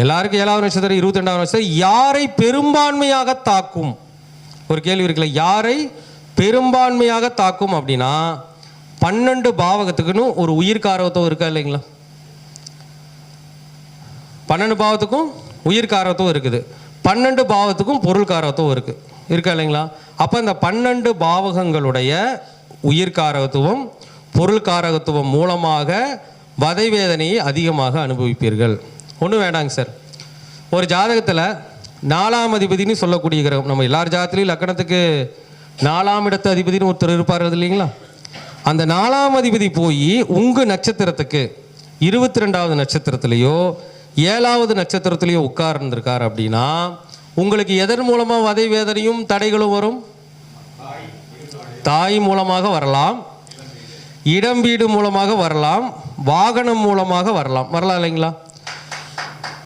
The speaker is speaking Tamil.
எல்லாருக்கும் 7வது நட்சத்திரம் 22வது நட்சத்திரம் யாரை பெரும்பான்மையாக தாக்கும்? ஒரு கேள்வி இருக்குல்ல, யாரை பெரும்பான்மையாக தாக்கும் அப்படின்னா 12 பாவகத்துக்குன்னு ஒரு உயிர்காரகத்துவம் இருக்கா இல்லைங்களா? 12 பாவத்துக்கும் உயிர்காரகத்துவம் இருக்குது, 12 பாவத்துக்கும் பொருள்காரகத்துவம் இருக்கா இல்லைங்களா? அப்போ இந்த 12 பாவகங்களுடைய உயிர்காரகத்துவம் பொருள்காரகத்துவம் மூலமாக வதை வேதனையை அதிகமாக அனுபவிப்பீர்கள். ஒன்றும் வேண்டாங்க சார், ஒரு ஜாதகத்தில் 4ஆம் அதிபதினு சொல்லக்கூடிய கிரகம், நம்ம எல்லார் ஜாதகத்திலையும் லக்கணத்துக்கு 4ஆம் இடத்து அதிபதினு ஒருத்தர் இருப்பார் இல்லைங்களா? அந்த 4ஆம் அதிபதி போய் உங்கள் நட்சத்திரத்துக்கு 22வது நட்சத்திரத்திலேயோ 7வது நட்சத்திரத்திலேயோ உட்கார்ந்துருக்கார் அப்படின்னா உங்களுக்கு எதன் மூலமாக வதை வேதனையும் தடைகளும் வரும்? தாய் மூலமாக வரலாம், இடம் வீடு மூலமாக வரலாம், வாகனம் மூலமாக வரலாம் இல்லைங்களா?